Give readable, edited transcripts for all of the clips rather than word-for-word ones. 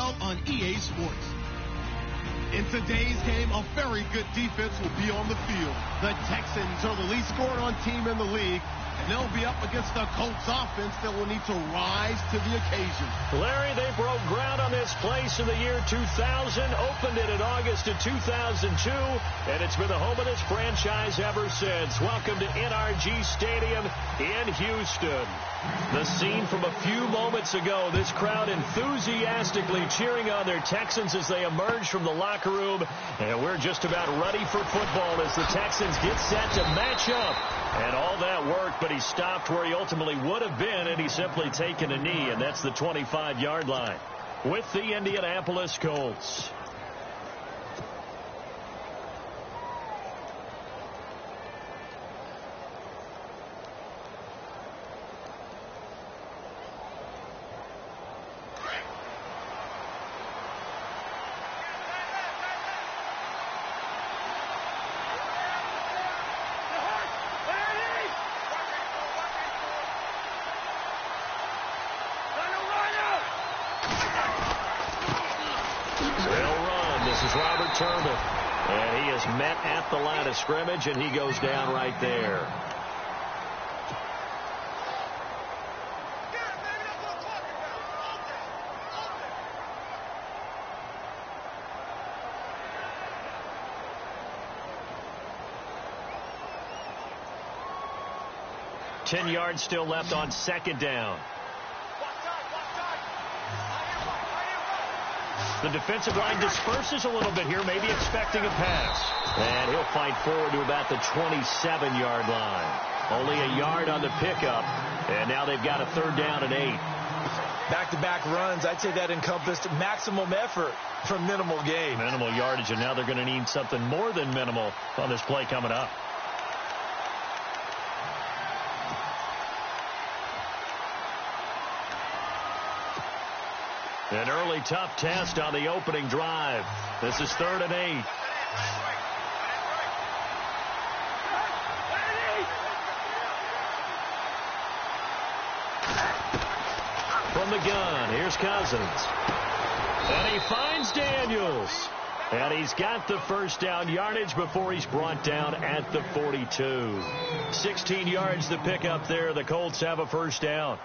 now on EA Sports. In today's game, a very good defense will be on the field. The Texans are the least scored on team in the league, and they'll be up against the Colts offense that will need to rise to the occasion. Larry, they broke ground on this place in the year 2000, opened it in August of 2002, and it's been the home of this franchise ever since. Welcome to NRG Stadium in Houston. The scene from a few moments ago, this crowd enthusiastically cheering on their Texans as they emerge from the locker room, and we're just about ready for football as the Texans get set to match up. And all that worked, but he stopped where he ultimately would have been, and he's simply taken a knee, and that's the 25-yard line with the Indianapolis Colts. And he is met at the line of scrimmage, and he goes down right there. Ten yards still left on second down. The defensive line disperses a little bit here, maybe expecting a pass. And he'll fight forward to about the 27-yard line. Only a yard on the pickup, and now they've got a third down and 8. Back-to-back runs, I'd say that encompassed maximum effort for minimal gain. Minimal yardage, and now they're going to need something more than minimal on this play coming up. An early tough test on the opening drive. This is 3rd and 8. From the gun, here's Cousins. And he finds Daniels. And he's got the first down yardage before he's brought down at the 42. 16 yards to pick up there. The Colts have a first down.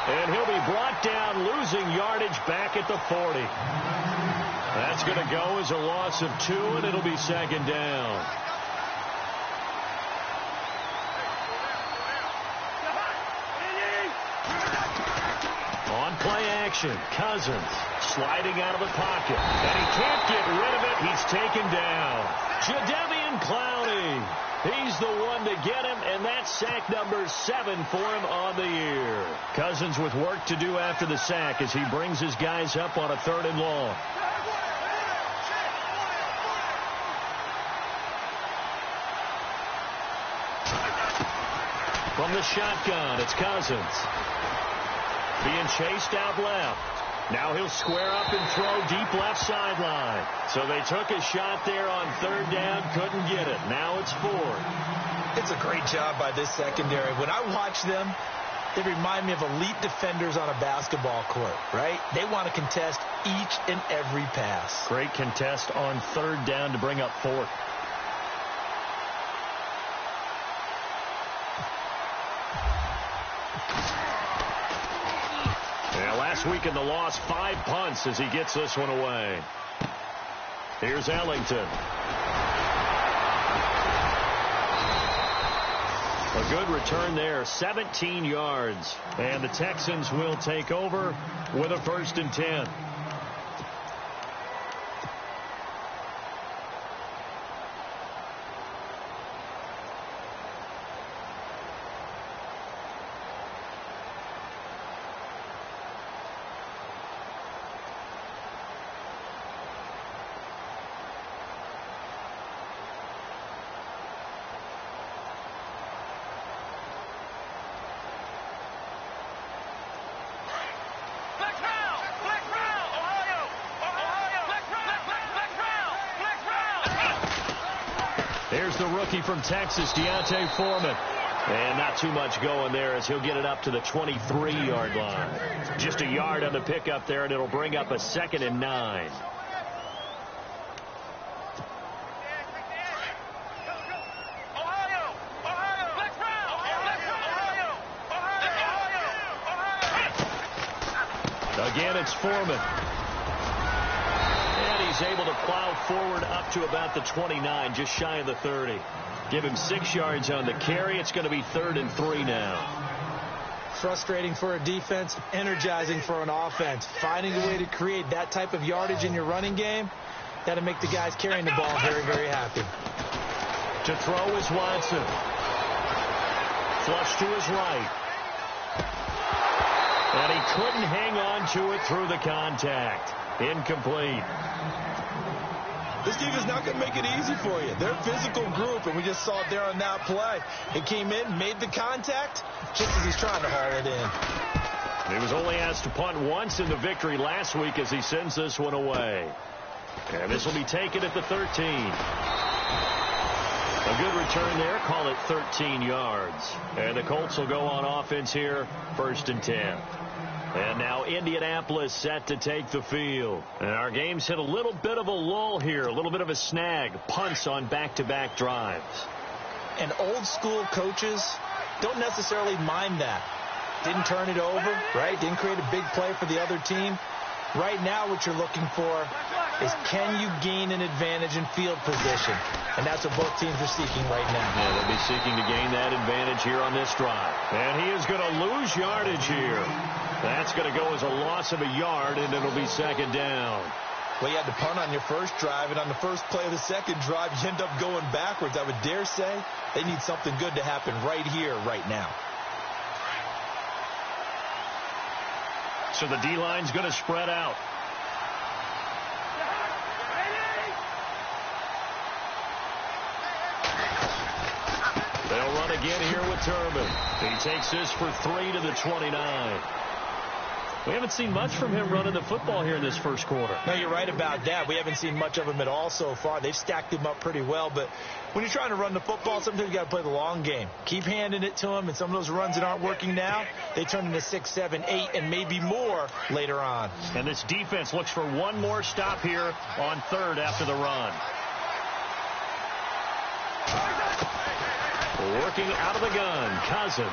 And he'll be brought down, losing yardage back at the 40. That's going to go as a loss of 2, and it'll be second down. On play action, Cousins sliding out of the pocket. And he can't get rid of it. He's taken down. Jadeveon Clowney. He's the one to get him, and that's sack number 7 for him on the year. Cousins with work to do after the sack as he brings his guys up on a 3rd and long. From the shotgun, it's Cousins. Being chased out left. Now he'll square up and throw deep left sideline. So they took a shot there on 3rd down, couldn't get it. Now it's 4th. It's a great job by this secondary. When I watch them, they remind me of elite defenders on a basketball court, right? They want to contest each and every pass. Great contest on 3rd down to bring up 4th. Last week in the loss, 5 punts as he gets this one away. Here's Ellington. A good return there, 17 yards. And the Texans will take over with a 1st and 10. the rookie from Texas, D'Onta Foreman. And not too much going there as he'll get it up to the 23-yard line. Just a yard on the pickup there, and it'll bring up a 2nd and 9. Again, it's Foreman. And he's able to plow forward up to about the 29, just shy of the 30. Give him 6 yards on the carry. It's going to be 3rd and 3 now. Frustrating for a defense, energizing for an offense. Finding a way to create that type of yardage in your running game, got to make the guys carrying the ball very, very happy. To throw is Watson. Flush to his right. And he couldn't hang on to it through the contact. Incomplete. This defense is not going to make it easy for you. They're a physical group, and we just saw it there on that play. It came in, made the contact, just as he's trying to haul it in. He was only asked to punt once in the victory last week as he sends this one away. And this will be taken at the 13. A good return there. Call it 13 yards. And the Colts will go on offense here, 1st and 10. And now Indianapolis set to take the field. And our game's hit a little bit of a lull here, a little bit of a snag. Punts on back-to-back drives. And old-school coaches don't necessarily mind that. Didn't turn it over, right? Didn't create a big play for the other team. Right now what you're looking for is, can you gain an advantage in field position? And that's what both teams are seeking right now. Yeah, they'll be seeking to gain that advantage here on this drive. And he is going to lose yardage here. That's going to go as a loss of a yard, and it'll be 2nd down. Well, you had to punt on your first drive, and on the first play of the second drive, you end up going backwards. I would dare say they need something good to happen right here, right now. So the D-line's going to spread out. They'll run again here with Turbin. He takes this for 3 to the 29. We haven't seen much from him running the football here in this first quarter. No, you're right about that. We haven't seen much of him at all so far. They've stacked him up pretty well, but when you're trying to run the football, sometimes you got to play the long game. Keep handing it to him, and some of those runs that aren't working now, they turn into 6, 7, 8, and maybe more later on. And this defense looks for one more stop here on 3rd after the run. Working out of the gun, Cousins.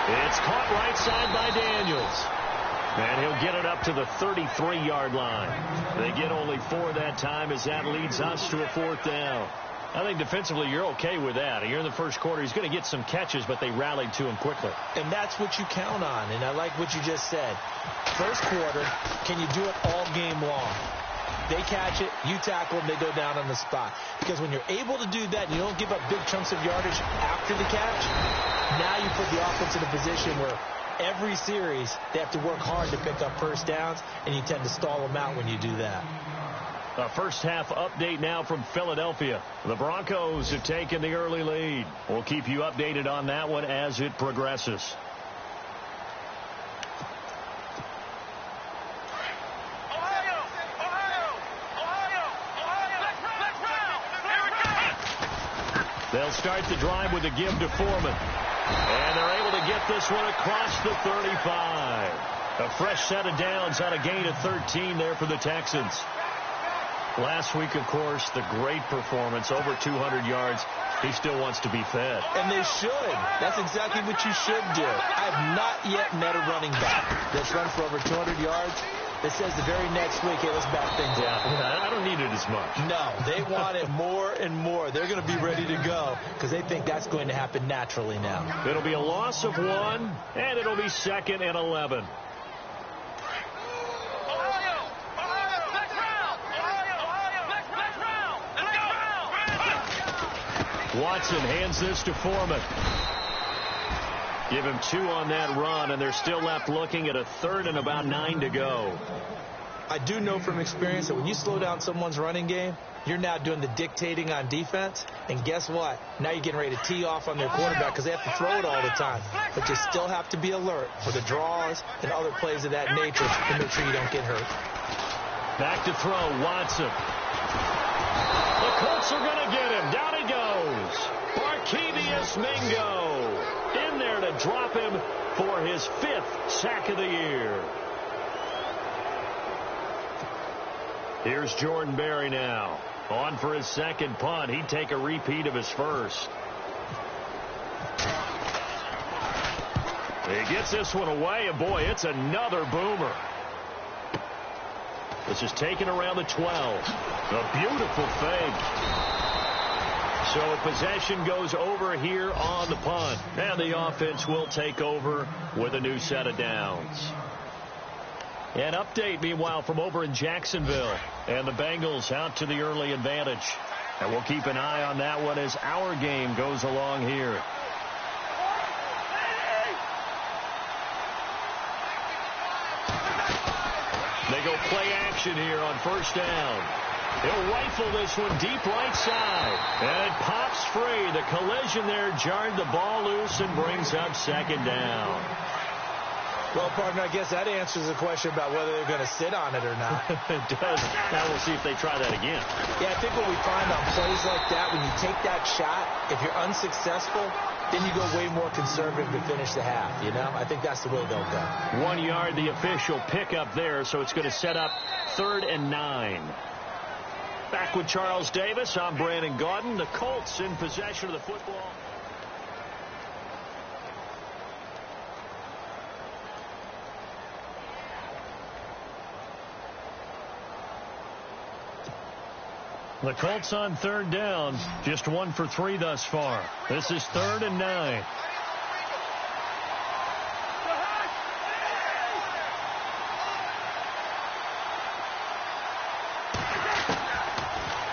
It's caught right side by Daniels. And he'll get it up to the 33-yard line. They get only 4 that time as that leads us to a 4th down. I think defensively you're okay with that. You're in the first quarter. He's going to get some catches, but they rallied to him quickly. And that's what you count on, and I like what you just said. First quarter, can you do it all game long? They catch it, you tackle them, they go down on the spot. Because when you're able to do that and you don't give up big chunks of yardage after the catch, now you put the offense in a position where every series they have to work hard to pick up first downs, and you tend to stall them out when you do that. A first half update now from Philadelphia. The Broncos have taken the early lead. We'll keep you updated on that one as it progresses. They'll start the drive with a give to Foreman. And they're able to get this one across the 35. A fresh set of downs on a gain of 13 there for the Texans. Last week, of course, the great performance, over 200 yards. He still wants to be fed. And they should. That's exactly what you should do. I have not yet met a running back that's run for over 200 yards that says the very next week, hey, let's back things up. Yeah, I don't need it as much. No, they want it more and more. They're going to be ready to go because they think that's going to happen naturally now. It'll be a loss of 1, and it'll be 2nd and 11. Watson hands this to Foreman. Give him 2 on that run, and they're still left looking at a 3rd and about 9 to go. I do know from experience that when you slow down someone's running game, you're now doing the dictating on defense. And guess what? Now you're getting ready to tee off on their quarterback because they have to throw it all the time. But you still have to be alert for the draws and other plays of that nature to make sure you don't get hurt. Back to throw, Watson. The Colts are going to get him. Down he goes. Barkevious Mingo in there to drop him for his 5th sack of the year. Here's Jordan Berry now. On for his 2nd punt. He'd take a repeat of his 1st. He gets this one away, and boy, it's another boomer. This is taken around the 12. A beautiful fake. So possession goes over here on the punt. And the offense will take over with a new set of downs. An update, meanwhile, from over in Jacksonville. And the Bengals out to the early advantage. And we'll keep an eye on that one as our game goes along here. They go play action here on 1st down. He'll rifle this one deep right side. And it pops free. The collision there jarred the ball loose and brings up 2nd down. Well, partner, I guess that answers the question about whether they're going to sit on it or not. It does. Now we'll see if they try that again. Yeah, I think what we find on plays like that, when you take that shot, if you're unsuccessful, then you go way more conservative to finish the half, you know? I think that's the way they'll go. 1 yard, the official pickup there, so it's going to set up 3rd and 9. Back with Charles Davis. I'm Brandon Gaudin. The Colts in possession of the football. The Colts on 3rd down, just 1 for 3 thus far. This is 3rd and 9.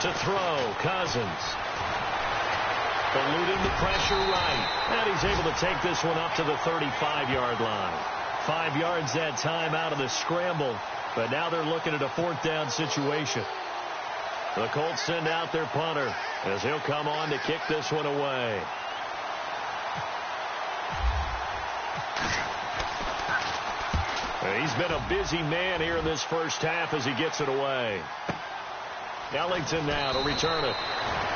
To throw, Cousins. Eluding the pressure right. And he's able to take this one up to the 35-yard line. 5 yards that time out of the scramble. But now they're looking at a 4th down situation. The Colts send out their punter as he'll come on to kick this one away. He's been a busy man here in this 1st half as he gets it away. Ellington now to return it.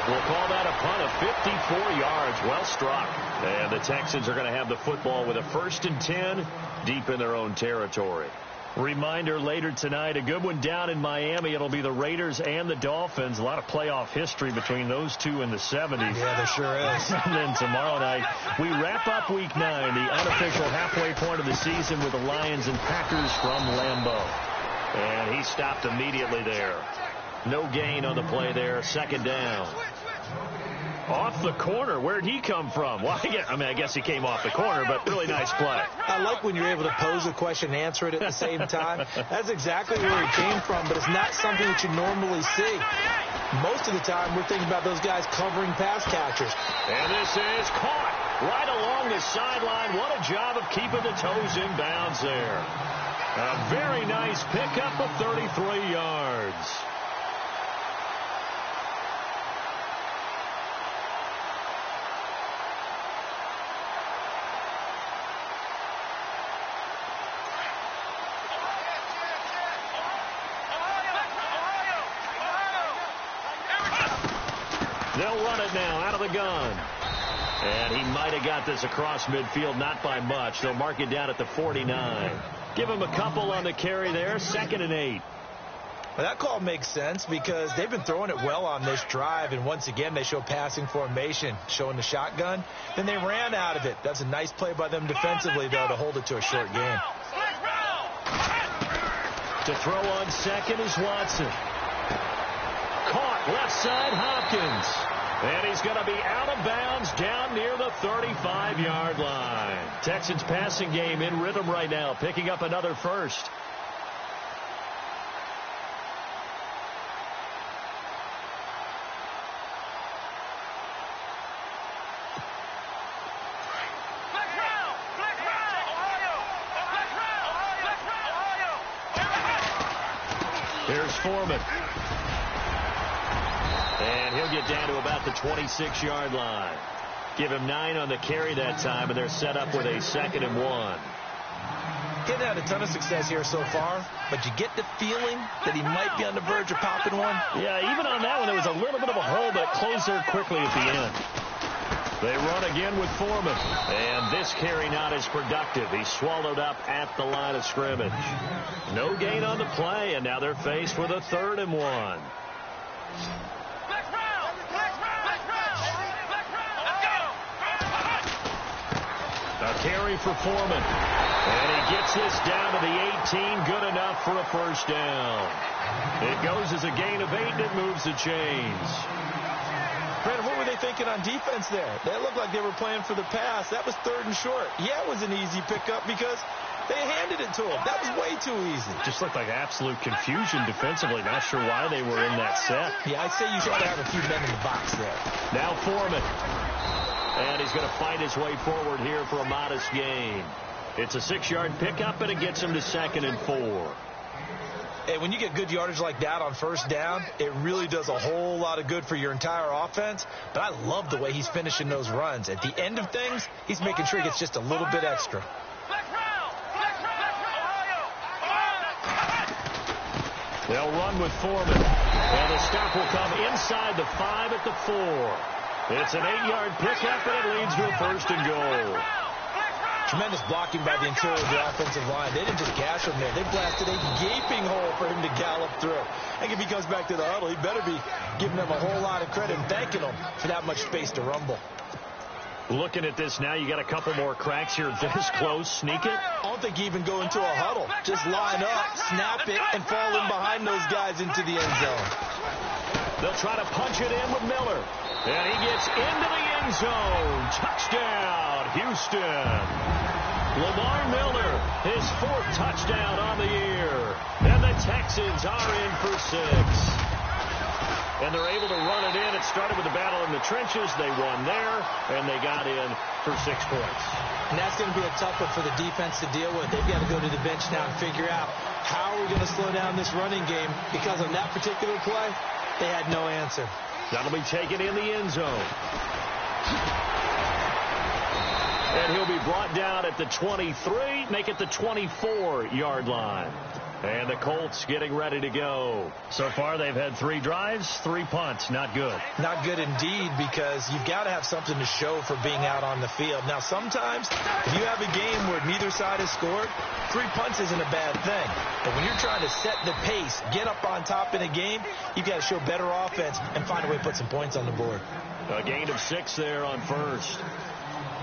We'll call that a punt of 54 yards. Well struck. And the Texans are going to have the football with a 1st and 10 deep in their own territory. Reminder later tonight, a good one down in Miami. It'll be the Raiders and the Dolphins. A lot of playoff history between those two in the 70s. Yeah, there sure is. And then tomorrow night, we wrap up Week 9, the unofficial halfway point of the season with the Lions and Packers from Lambeau. And he stopped immediately there. No gain on the play there. 2nd down. Off the corner. Where'd he come from? Well, I guess he came off the corner, but really nice play. I like when you're able to pose a question and answer it at the same time. That's exactly where he came from, but it's not something that you normally see. Most of the time, we're thinking about those guys covering pass catchers. And this is caught right along the sideline. What a job of keeping the toes in bounds there. A very nice pickup of 33 yards. They'll run it now out of the gun. And he might have got this across midfield, not by much. They'll mark it down at the 49. Give him a couple on the carry there. 2nd and 8. Well, that call makes sense because they've been throwing it well on this drive. And once again, they show passing formation, showing the shotgun. Then they ran out of it. That's a nice play by them defensively, though, to hold it to a short game. To throw on 2nd is Watson. Caught left side, Hopkins. And he's going to be out of bounds down near the 35-yard line. Texans passing game in rhythm right now, picking up another 1st. Here's Foreman. And he'll get down to about the 26-yard line. Give him 9 on the carry that time, and they're set up with a 2nd and 1. Didn't have a ton of success here so far, but you get the feeling that he might be on the verge of popping one. Yeah, even on that one, there was a little bit of a hole that closed there quickly at the end. They run again with Foreman. And this carry not as productive. He's swallowed up at the line of scrimmage. No gain on the play, and now they're faced with a 3rd and 1. A carry for Foreman. And he gets this down to the 18. Good enough for a 1st down. It goes as a gain of 8, and it moves the chains. Brandon, what were they thinking on defense there? They looked like they were playing for the pass. That was 3rd and short. Yeah, it was an easy pickup because they handed it to him. That was way too easy. Just looked like absolute confusion defensively. Not sure why they were in that set. Yeah, I'd say you should have a few men in the box there. Now Foreman. And he's going to fight his way forward here for a modest gain. It's a 6-yard pickup, and it gets him to 2nd and 4. Hey, when you get good yardage like that on 1st down, it really does a whole lot of good for your entire offense. But I love the way he's finishing those runs. At the end of things, he's making sure he gets just a little bit extra. They'll run with Foreman. And the stop will come inside the 5 at the 4. It's an 8-yard pickup, and it leads to a 1st and goal. Tremendous blocking by the interior of the offensive line. They didn't just gash him there. They blasted a gaping hole for him to gallop through. I think if he comes back to the huddle, he better be giving them a whole lot of credit and thanking them for that much space to rumble. Looking at this now, you got a couple more cracks here this close. Sneak it. I don't think you even go into a huddle. Just line up, snap it, and fall in behind those guys into the end zone. They'll try to punch it in with Miller. And he gets into the end zone. Touchdown, Houston. Lamar Miller, his 4th touchdown on the year. And the Texans are in for 6. And they're able to run it in. It started with a battle in the trenches. They won there, and they got in for 6 points. And that's going to be a tough one for the defense to deal with. They've got to go to the bench now and figure out how are we going to slow down this running game, because on that particular play, they had no answer. That'll be taken in the end zone. And he'll be brought down at the 23, make it the 24-yard line. And the Colts getting ready to go. So far, they've had 3 drives, 3 punts. Not good. Not good indeed, because you've got to have something to show for being out on the field. Now, sometimes, if you have a game where neither side has scored, 3 punts isn't a bad thing. But when you're trying to set the pace, get up on top in a game, you've got to show better offense and find a way to put some points on the board. A gain of 6 there on 1st.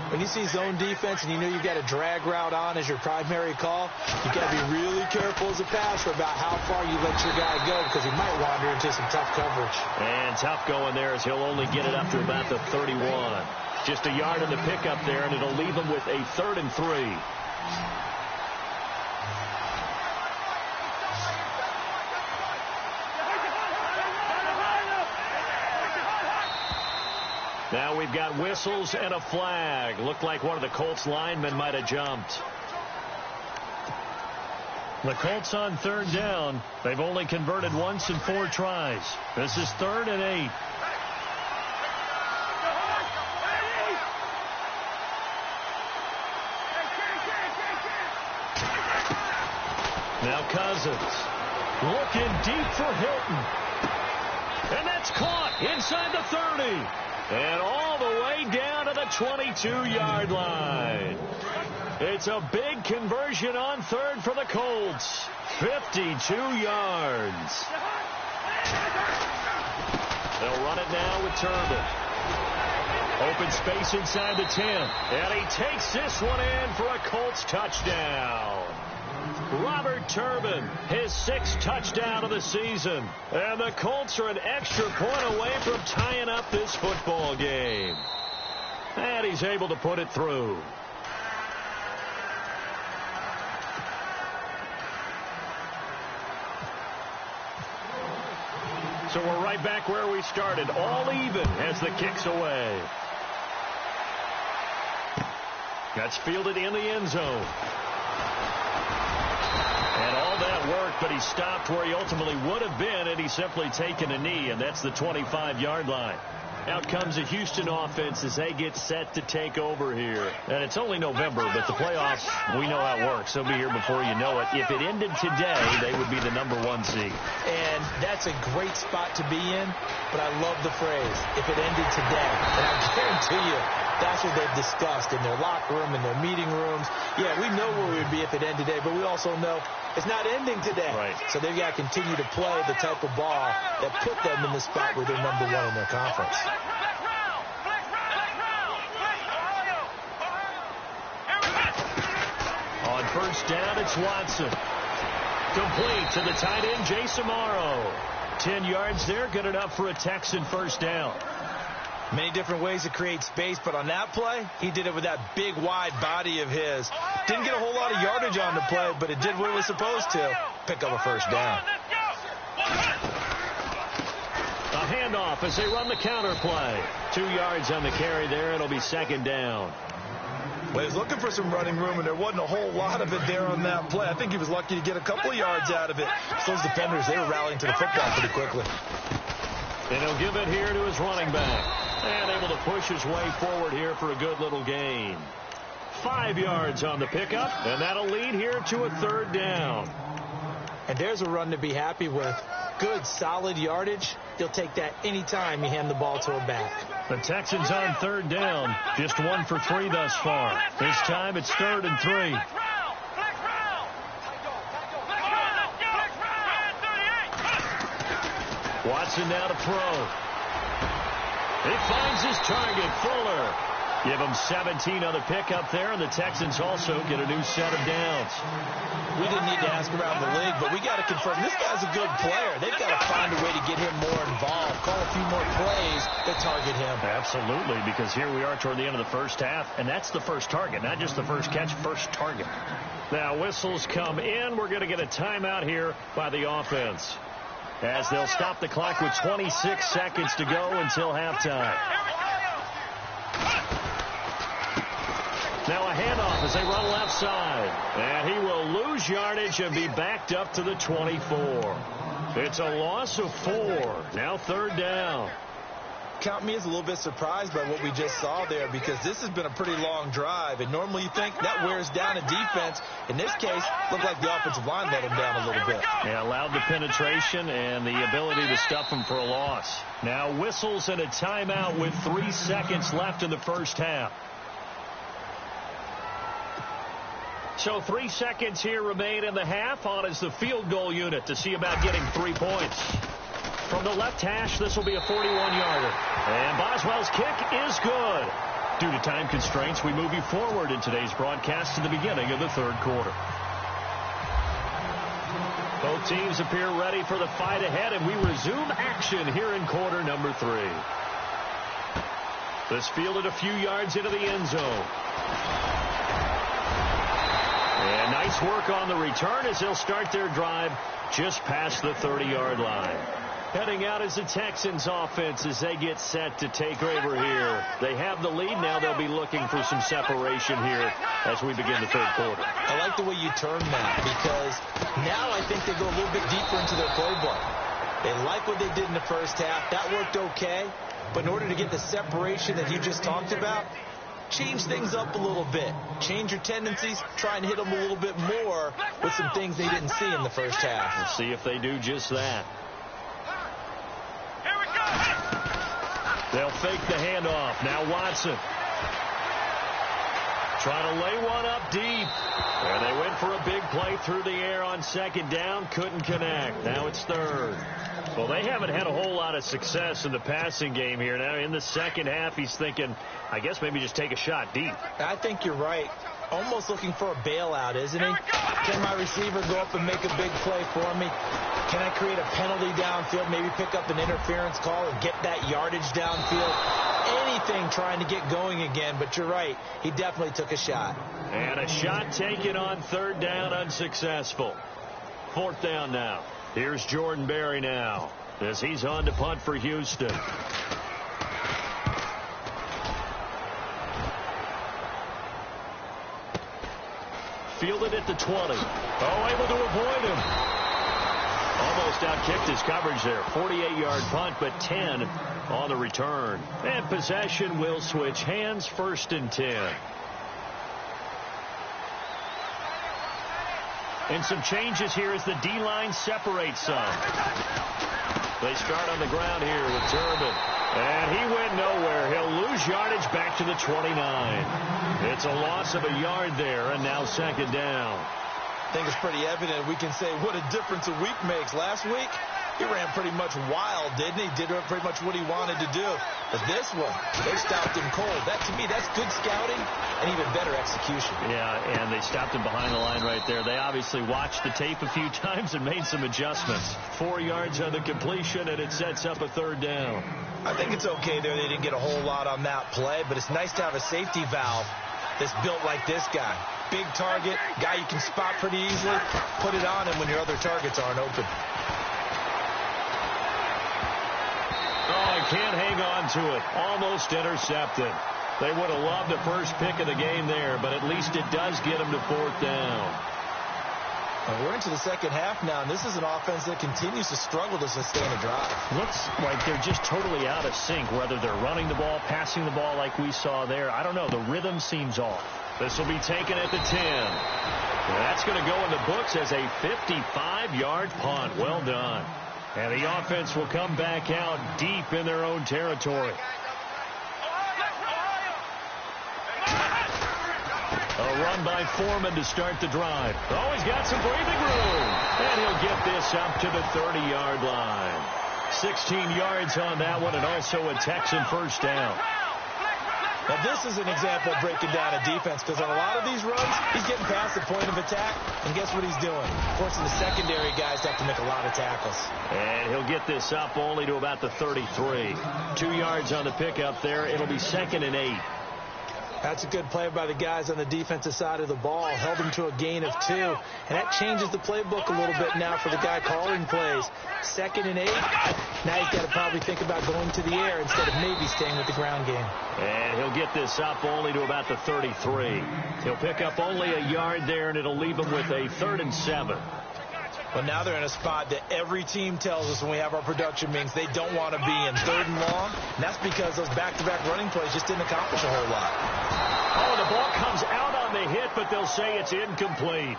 When you see zone defense and you know you've got a drag route on as your primary call, you've got to be really careful as a passer about how far you let your guy go, because he might wander into some tough coverage. And tough going there as he'll only get it up to about the 31. Just a yard in the pickup there, and it'll leave him with a 3rd and 3. Now we've got whistles and a flag. Looked like one of the Colts linemen might have jumped. The Colts on 3rd down. They've only converted once in 4 tries. This is 3rd and 8. Now Cousins looking deep for Hilton. And that's caught inside the 30. And all the way down to the 22-yard line. It's a big conversion on 3rd for the Colts. 52 yards. They'll run it now with Turbin. Open space inside the 10. And he takes this one in for a Colts touchdown. Robert Turbin, his 6th touchdown of the season. And the Colts are an extra point away from tying up this football game. And he's able to put it through. So we're right back where we started, all even as the kick's away. That's fielded in the end zone. And all that worked, but he stopped where he ultimately would have been, and he's simply taken a knee, and that's the 25-yard line. Out comes the Houston offense as they get set to take over here. And it's only November, but the playoffs, we know how it works. They'll be here before you know it. If it ended today, they would be the #1 seed. And that's a great spot to be in, but I love the phrase, if it ended today. And I guarantee you, that's what they've discussed in their locker room, in their meeting rooms. Yeah, we know where we would be if it ended today, but we also know it's not ending today. Right. So they've got to continue to play the type of ball that put them in the spot where they're #1 in their conference. On first down, it's Watson. Complete to the tight end, Jason Morrow. 10 yards there, good enough for a Texan first down. Many different ways to create space, but on that play, he did it with that big, wide body of his. Didn't get a whole lot of yardage on the play, but it did what it was supposed to. Pick up a first down. A handoff as they run the counter play. 2 yards on the carry there. It'll be second down. Well, he was looking for some running room, and there wasn't a whole lot of it there on that play. I think he was lucky to get a couple of yards out of it. So those defenders, they were rallying to the football pretty quickly. And he'll give it here to his running back. And able to push his way forward here for a good little gain. 5 yards on the pickup, and that'll lead here to a third down. And there's a run to be happy with. Good, solid yardage. He'll take that anytime you hand the ball to a back. The Texans on third down. Just 1 for 3 thus far. This time it's 3rd and 3. Watson now to throw. He finds his target, Fuller. Give him 17 on the pickup there, and the Texans also get a new set of downs. We didn't need to ask around the league, but we got to confirm this guy's a good player. They've got to find a way to get him more involved, call a few more plays that target him. Absolutely, because here we are toward the end of the first half, and that's the first target, not just the first catch, first target. Now whistles come in. We're going to get a timeout here by the offense, as they'll stop the clock with 26 seconds to go until halftime. Now a handoff as they run left side. And he will lose yardage and be backed up to the 24. It's a loss of 4. Now third down. Count me as a little bit surprised by what we just saw there, because this has been a pretty long drive, and normally you think that wears down a defense. In this case, looked like the offensive line let him down a little bit. Yeah, allowed the penetration and the ability to stuff him for a loss. Now whistles and a timeout with 3 seconds left in the first half. So 3 seconds here remain in the half. On is the field goal unit to see about getting 3 points. From the left hash, this will be a 41-yarder. And Boswell's kick is good. Due to time constraints, we move you forward in today's broadcast to the beginning of the third quarter. Both teams appear ready for the fight ahead, and we resume action here in quarter number 3. This fielded a few yards into the end zone. And nice work on the return as they'll start their drive just past the 30-yard line. Heading out is the Texans offense as they get set to take over here. They have the lead. Now they'll be looking for some separation here as we begin the third quarter. I like the way you term that, because now I think they go a little bit deeper into their playbook. They like what they did in the first half. That worked okay. But in order to get the separation that you just talked about, change things up a little bit. Change your tendencies. Try and hit them a little bit more with some things they didn't see in the first half. We'll see if they do just that. They'll fake the handoff. Now Watson. Trying to lay one up deep. And they went for a big play through the air on second down. Couldn't connect. Now it's third. Well, they haven't had a whole lot of success in the passing game here. Now in the second half, he's thinking, I guess maybe just take a shot deep. I think you're right. Almost looking for a bailout, isn't he? Can my receiver go up and make a big play for me? Can I create a penalty downfield, maybe pick up an interference call and get that yardage downfield? Anything trying to get going again, but you're right. He definitely took a shot. And a shot taken on third down, unsuccessful. Fourth down now. Here's Jordan Berry now as he's on to punt for Houston. Fielded at the 20. Oh, able to avoid him. Almost outkicked his coverage there. 48-yard punt, but 10 on the return. And possession will switch hands, 1st and 10. And some changes here as the D-line separates some. They start on the ground here with Turbin. And he went nowhere. He'll lose yardage back to the 29. It's a loss of a yard there, and now 2nd down. I think it's pretty evident. We can say what a difference a week makes. Last week, he ran pretty much wild, didn't he? Did pretty much what he wanted to do. But this one, they stopped him cold. That, to me, that's good scouting and even better execution. Yeah, and they stopped him behind the line right there. They obviously watched the tape a few times and made some adjustments. 4 yards on the completion, and it sets up a 3rd down. I think it's okay there. They didn't get a whole lot on that play, but it's nice to have a safety valve that's built like this guy. Big target, guy you can spot pretty easily. Put it on him when your other targets aren't open. Oh, he can't hang on to it. Almost intercepted. They would have loved the first pick of the game there, but at least it does get them to 4th down. And we're into the 2nd half now, and this is an offense that continues to struggle to sustain a drive. Looks like they're just totally out of sync, whether they're running the ball, passing the ball like we saw there. I don't know. The rhythm seems off. This will be taken at the 10. That's going to go in the books as a 55-yard punt. Well done. And the offense will come back out deep in their own territory. A run by Foreman to start the drive. Oh, he's got some breathing room. And he'll get this up to the 30-yard line. 16 yards on that one, and also a Texan 1st down. Now, this is an example of breaking down a defense, because on a lot of these runs, he's getting past the point of attack, and guess what he's doing? Forcing the secondary guys to have to make a lot of tackles. And he'll get this up only to about the 33. 2 yards on the pickup there. It'll be 2nd and 8. That's a good play by the guys on the defensive side of the ball. Held them to a gain of 2. And that changes the playbook a little bit now for the guy calling plays. 2nd and 8. Now he's got to probably think about going to the air instead of maybe staying with the ground game. And he'll get this up only to about the 33. He'll pick up only a yard there, and it'll leave him with a 3rd and 7. Well, now they're in a spot that every team tells us when we have our production meetings they don't want to be in, 3rd and long. And that's because those back-to-back running plays just didn't accomplish a whole lot. Oh, the ball comes out on the hit, but they'll say it's incomplete.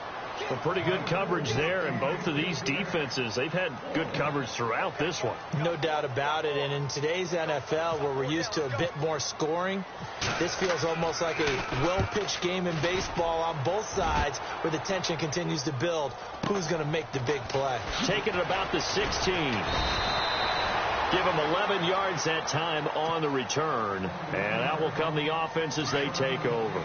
Well, pretty good coverage there, and both of these defenses, they've had good coverage throughout this one. No doubt about it, and in today's NFL, where we're used to a bit more scoring, this feels almost like a well-pitched game in baseball on both sides, where the tension continues to build. Who's going to make the big play? Taking it about the 16. Give them 11 yards that time on the return, and that will come the offense as they take over.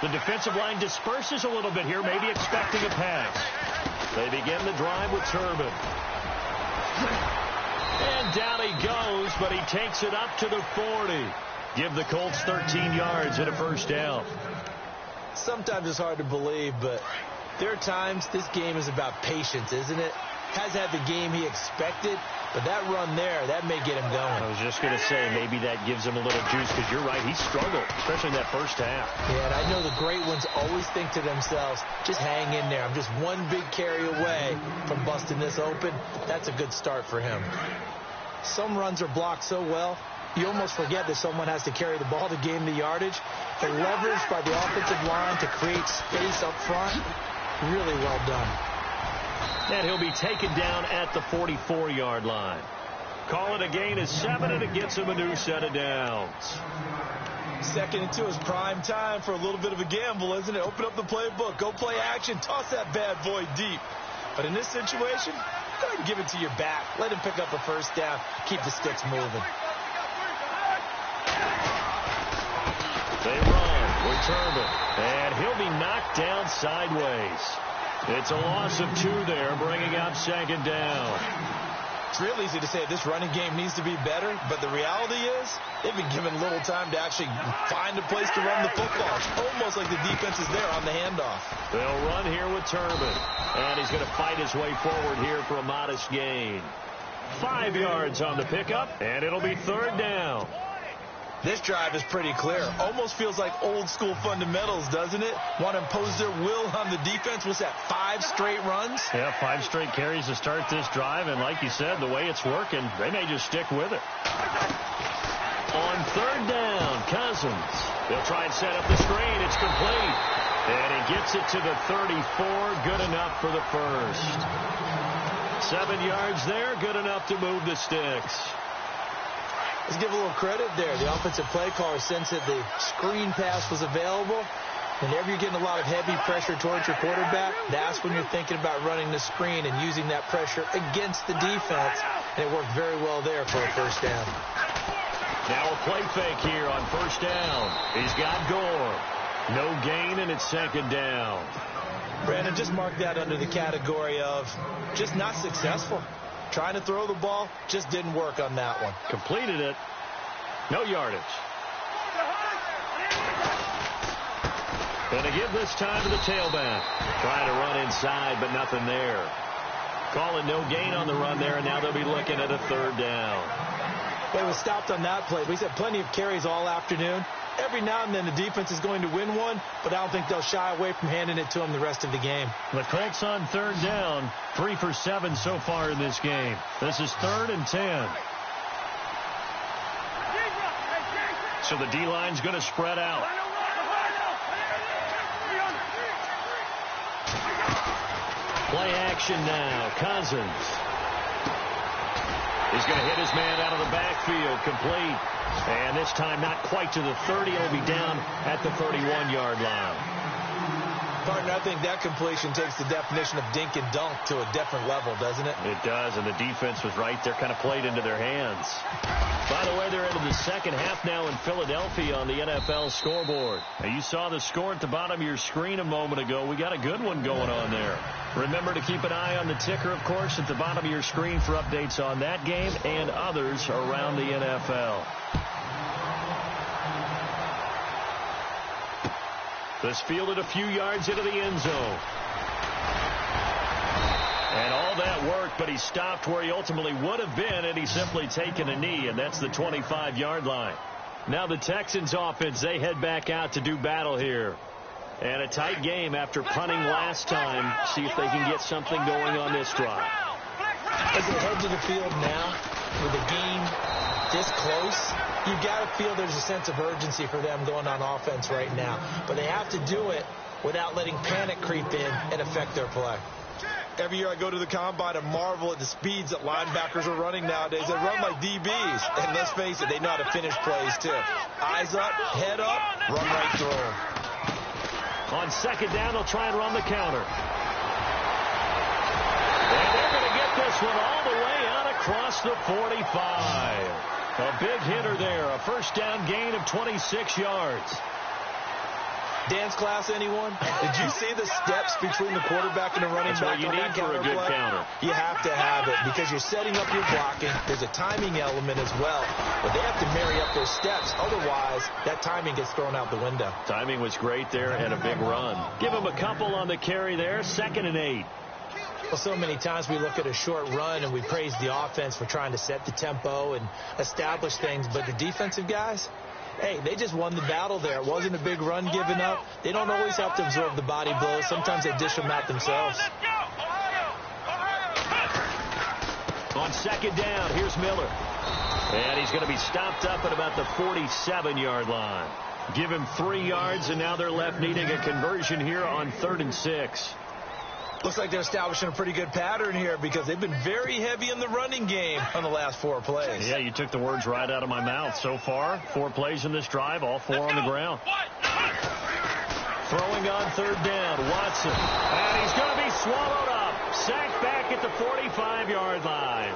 The defensive line disperses a little bit here, maybe expecting a pass. They begin the drive with Turbin. And down he goes, but he takes it up to the 40. Give the Colts 13 yards and a 1st down. Sometimes it's hard to believe, but there are times this game is about patience, isn't it? Has had the game he expected, but that run there, that may get him going. I was just going to say, maybe that gives him a little juice, because you're right, he struggled, especially in that 1st half. Yeah, and I know the great ones always think to themselves, just hang in there. I'm just one big carry away from busting this open. That's a good start for him. Some runs are blocked so well, you almost forget that someone has to carry the ball to gain the yardage. The leverage by the offensive line to create space up front, really well done. And he'll be taken down at the 44-yard line. Call it a gain of 7, and it gets him a new set of downs. 2nd and 2 is prime time for a little bit of a gamble, isn't it? Open up the playbook, go play action, toss that bad boy deep. But in this situation, go ahead and give it to your back. Let him pick up a 1st down, keep the sticks moving. They run with Turbin, and he'll be knocked down sideways. It's a loss of 2 there, bringing up 2nd down. It's real easy to say this running game needs to be better, but the reality is they've been given little time to actually find a place to run the football. It's almost like the defense is there on the handoff. They'll run here with Turbin, and he's going to fight his way forward here for a modest gain. 5 yards on the pickup, and it'll be 3rd down. This drive is pretty clear. Almost feels like old school fundamentals, doesn't it? Want to impose their will on the defense. What's that, 5 straight runs? Yeah, 5 straight carries to start this drive. And like you said, the way it's working, they may just stick with it. On third down, Cousins. They'll try and set up the screen. It's complete. And he gets it to the 34. Good enough for the first. 7 yards there. Good enough to move the sticks. Let's give a little credit there. The offensive play caller sensed that the screen pass was available. Whenever you're getting a lot of heavy pressure towards your quarterback, that's when you're thinking about running the screen and using that pressure against the defense. And it worked very well there for a first down. Now a play fake here on first down. He's got Gore. No gain, and it's second down. Brandon, just mark that under the category of just not successful. Trying to throw the ball, just didn't work on that one. Completed it. No yardage. Going to give this time to the tailback. Trying to run inside, but nothing there. Calling no gain on the run there, and now they'll be looking at a third down. Well, he was stopped on that play. He's had plenty of carries all afternoon. Every now and then the defense is going to win one, but I don't think they'll shy away from handing it to him the rest of the game. The Colts on third down, 3 for 7 so far in this game. This is 3rd and 10. So the D-line's going to spread out. Play action now. Cousins. He's going to hit his man out of the backfield. Complete. And this time not quite to the 30. He'll be down at the 31-yard line. Partner, I think that completion takes the definition of dink and dunk to a different level, doesn't it? It does, and the defense was right there, kind of played into their hands. By the way, they're into the second half now in Philadelphia on the NFL scoreboard. Now, you saw the score at the bottom of your screen a moment ago. We got a good one going on there. Remember to keep an eye on the ticker, of course, at the bottom of your screen for updates on that game and others around the NFL. This fielded a few yards into the end zone. And all that worked, but he stopped where he ultimately would have been, and he's simply taken a knee, and that's the 25-yard line. Now the Texans offense, they head back out to do battle here. And a tight game after punting last time. See if they can get something going on this drive. As they head to the field now, with the game this close, you've got to feel there's a sense of urgency for them going on offense right now. But they have to do it without letting panic creep in and affect their play. Every year I go to the combine and marvel at the speeds that linebackers are running nowadays. They run like DBs. And let's face it, they know how to finish plays too. Eyes up, head up, run right through them. On second down, they'll try and run the counter. And they're going to get this one all the way out across the 45. A big hitter there. A first down gain of 26 yards. Dance class, anyone? Did you see the steps between the quarterback and the running back on that counter play? That's what you need for a good counter. You have to have it because you're setting up your blocking. There's a timing element as well. But they have to marry up those steps. Otherwise, that timing gets thrown out the window. Timing was great there and a big run. Give him a couple on the carry there. 2nd and 8. Well, so many times we look at a short run and we praise the offense for trying to set the tempo and establish things. But the defensive guys, hey, they just won the battle there. It wasn't a big run given up. They don't always have to absorb the body blows. Sometimes they dish them out themselves. On second down, here's Miller. And he's going to be stopped up at about the 47-yard line. Give him 3 yards, and now they're left needing a conversion here on 3rd and 6. Looks like they're establishing a pretty good pattern here because they've been very heavy in the running game on the last 4 plays. Yeah, you took the words right out of my mouth. So far, 4 plays in this drive, all 4 on the ground. Throwing on 3rd down, Watson. And he's going to be swallowed up. Sacked back at the 45-yard line.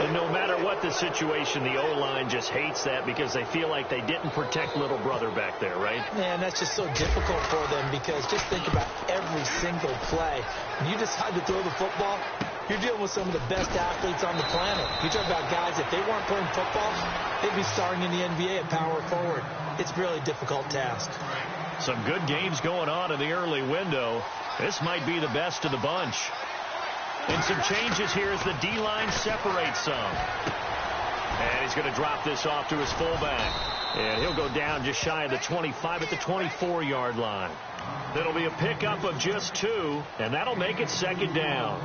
And no matter what the situation, the O-line just hates that because they feel like they didn't protect little brother back there, right? Man, that's just so difficult for them because just think about every single play. When you decide to throw the football, you're dealing with some of the best athletes on the planet. You talk about guys, if they weren't playing football, they'd be starring in the NBA at power forward. It's a really difficult task. Some good games going on in the early window. This might be the best of the bunch. And some changes here as the D-line separates some. And He's going to drop this off to his fullback. And he'll go down just shy of the 25 at the 24-yard line. That'll be a pickup of just 2, and that'll make it second down.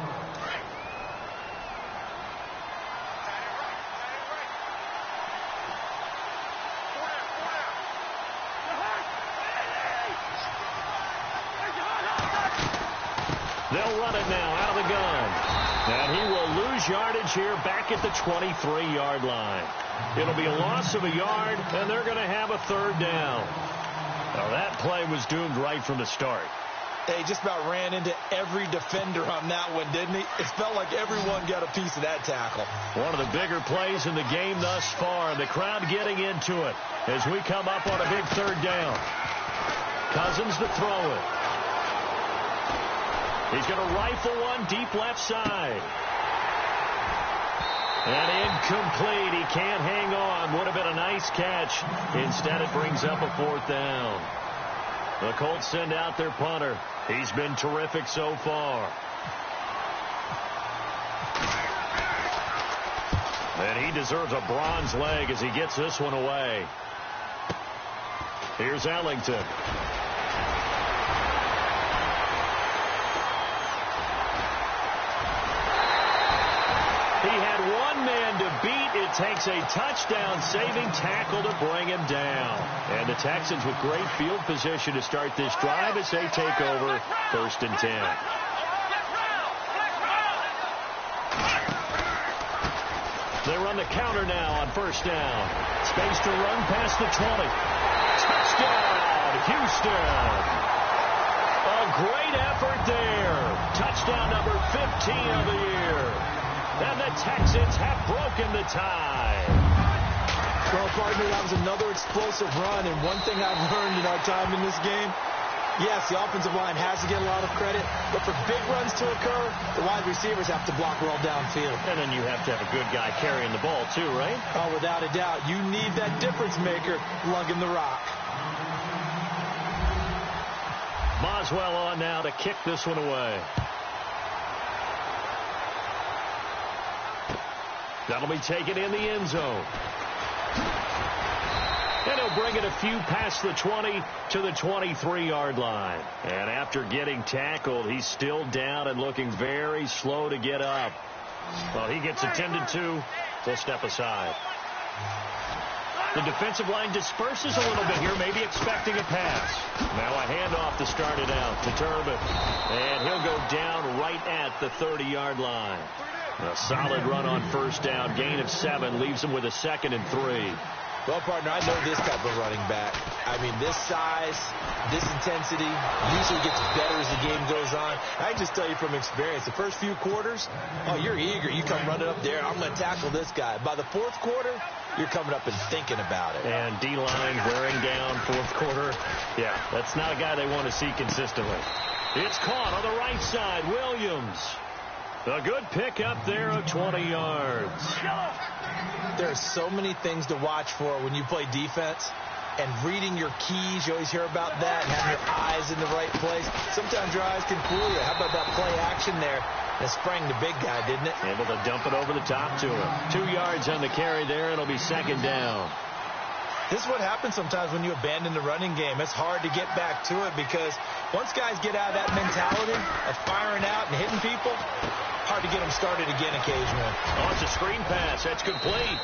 They'll run it now out of the gun. And he will lose yardage here back at the 23-yard line. It'll be a loss of a yard, and they're going to have a third down. Well, that play was doomed right from the start. He just about ran into every defender on that one, didn't he? It felt like everyone got a piece of that tackle. One of the bigger plays in the game thus far, and the crowd getting into it as we come up on a big third down. Cousins to throw it. He's going to rifle one deep left side. And incomplete. He can't hang on. Would have been a nice catch. Instead, it brings up a fourth down. The Colts send out their punter. He's been terrific so far. And he deserves a bronze leg as he gets this one away. Here's Ellington. He had one man to beat. It takes a touchdown-saving tackle to bring him down. And the Texans with great field position to start this drive as they take over 1st and 10. They run the counter now on 1st down. Space to run past the 20. Touchdown, Houston. A great effort there. Touchdown number 15 of the year. And the Texans have broken the tie. Well, partner, that was another explosive run. And one thing I've learned in our time in this game, yes, the offensive line has to get a lot of credit. But for big runs to occur, the wide receivers have to block well downfield. And then you have to have a good guy carrying the ball, too, right? Oh, without a doubt. You need that difference maker lugging the rock. Boswell on now to kick this one away. That'll be taken in the end zone. And he'll bring it a few past the 20 to the 23-yard line. And after getting tackled, he's still down and looking very slow to get up. Well, he gets attended to. We'll step aside. The defensive line disperses a little bit here, maybe expecting a pass. Now a handoff to start it out to Turbin. And he'll go down right at the 30-yard line. A solid run on 1st down. Gain of 7 leaves him with a 2nd and 3. Well, partner, I know this type of running back. I mean, this size, this intensity, usually gets better as the game goes on. I can just tell you from experience, the first few quarters, oh, you're eager. You come running up there, I'm going to tackle this guy. By the 4th quarter, you're coming up and thinking about it. And D-line wearing down 4th quarter. Yeah, that's not a guy they want to see consistently. It's caught on the right side. Williams. A good pickup there of 20 yards. There are so many things to watch for when you play defense. And reading your keys, you always hear about that. And having your eyes in the right place. Sometimes your eyes can fool you. How about that play action there? That sprang the big guy, didn't it? Able to dump it over the top to him. 2 yards on the carry there. It'll be 2nd down. This is what happens sometimes when you abandon the running game. It's hard to get back to it because once guys get out of that mentality of firing out and hitting people, hard to get them started again occasionally. Oh, it's a screen pass. That's complete.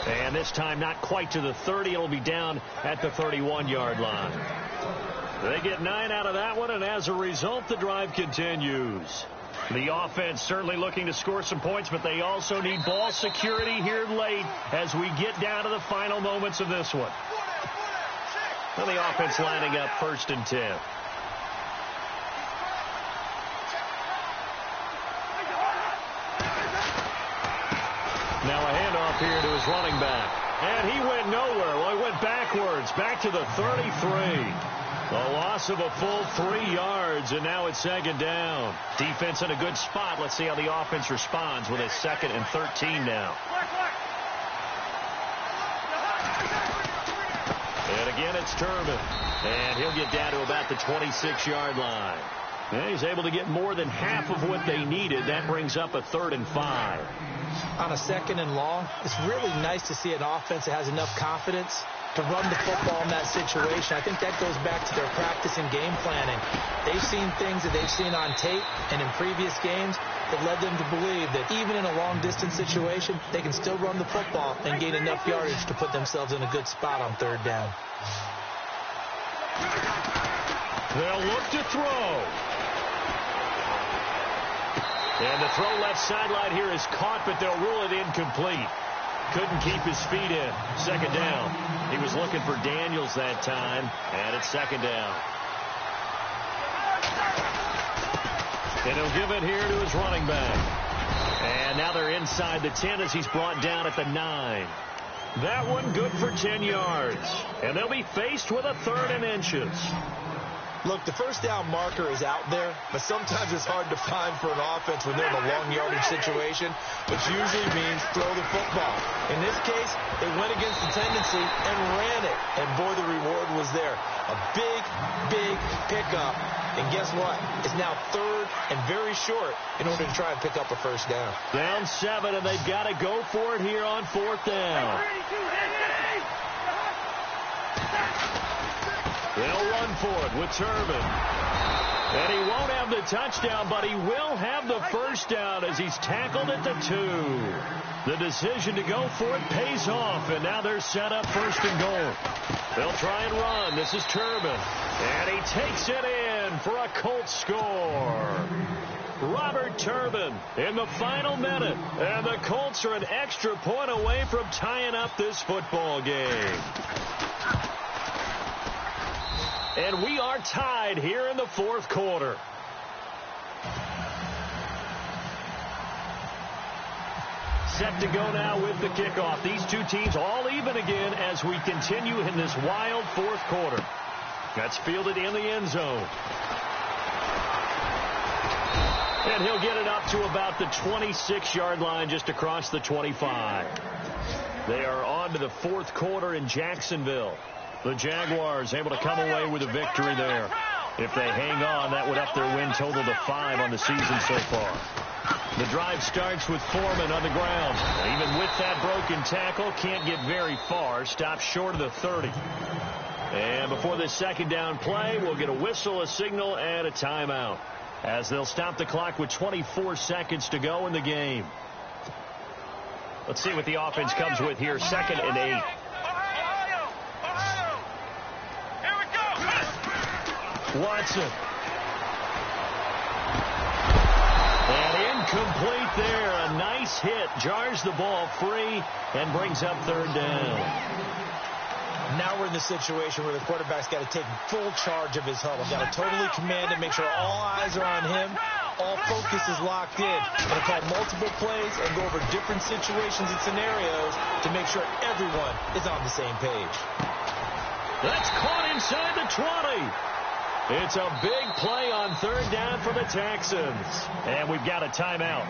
And this time not quite to the 30. It'll be down at the 31-yard line. They get 9 out of that one, and as a result, the drive continues. The offense certainly looking to score some points, but they also need ball security here late as we get down to the final moments of this one. Well, the offense lining up 1st and 10. Now a handoff here to his running back. And he went nowhere. Well, he went backwards, back to the 33. A loss of a full 3 yards, and now it's 2nd down. Defense in a good spot. Let's see how the offense responds with a 2nd and 13 now. And again, it's Turbin. And he'll get down to about the 26-yard line. And he's able to get more than half of what they needed. That brings up a 3rd and 5. On a 2nd and long, it's really nice to see an offense that has enough confidence to run the football in that situation. I think that goes back to their practice and game planning. They've seen things that they've seen on tape and in previous games that led them to believe that even in a long-distance situation, they can still run the football and gain enough yardage to put themselves in a good spot on 3rd down. They'll look to throw. And the throw left sideline here is caught, but they'll rule it incomplete. Couldn't keep his feet in. 2nd down. He was looking for Daniels that time, and it's 2nd down. And he'll give it here to his running back. And now they're inside the 10 as he's brought down at the 9. That one good for 10 yards. And they'll be faced with a 3rd and inches. Look, the 1st down marker is out there, but sometimes it's hard to find for an offense when they're in a long yardage situation, which usually means throw the football. In this case, they went against the tendency and ran it, and boy, the reward was there. A big, big pickup, and guess what? It's now 3rd and very short in order to try and pick up a 1st down. Down 7, and they've got to go for it here on 4th down. They'll run for it with Turbin. And he won't have the touchdown, but he will have the 1st down as he's tackled at the 2. The decision to go for it pays off, and now they're set up 1st and goal. They'll try and run. This is Turbin. And he takes it in for a Colts score. Robert Turbin in the final minute. And the Colts are an extra point away from tying up this football game. And we are tied here in the 4th quarter. Set to go now with the kickoff. These two teams all even again as we continue in this wild 4th quarter. That's fielded in the end zone. And he'll get it up to about the 26-yard line just across the 25. They are on to the 4th quarter in Jacksonville. The Jaguars able to come away with a victory there. If they hang on, that would up their win total to 5 on the season so far. The drive starts with Foreman on the ground. Even with that broken tackle, can't get very far. Stops short of the 30. And before this 2nd down play, we'll get a whistle, a signal, and a timeout, as they'll stop the clock with 24 seconds to go in the game. Let's see what the offense comes with here. 2nd and 8. Watson. And incomplete there. A nice hit. Jars the ball free and brings up 3rd down. Now we're in the situation where the quarterback's got to take full charge of his huddle. Got to totally command it, make sure all eyes are on him. All focus is locked in. Going to call multiple plays and go over different situations and scenarios to make sure everyone is on the same page. That's caught inside the 20. It's a big play on 3rd down for the Texans. And we've got a timeout.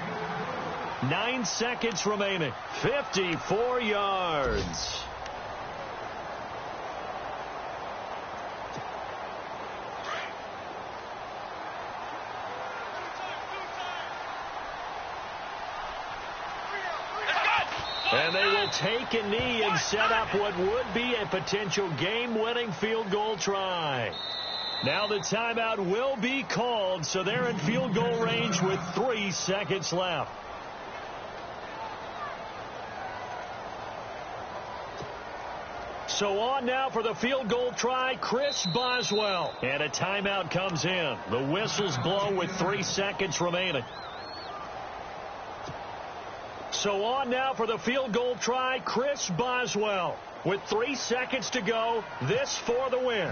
9 seconds remaining. 54 yards. And they will take a knee and set up what would be a potential game-winning field goal try. Now the timeout will be called, so they're in field goal range with 3 seconds left. So on now for the field goal try, Chris Boswell. And a timeout comes in. The whistles blow with 3 seconds remaining. So on now for the field goal try, Chris Boswell. With 3 seconds to go, this for the win.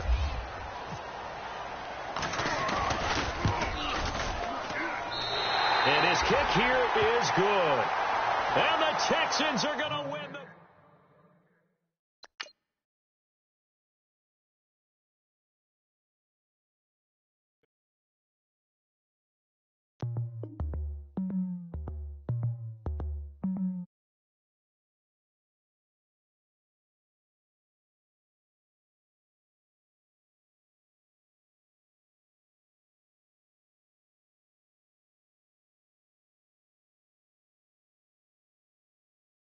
And his kick here is good. And the Texans are going to win the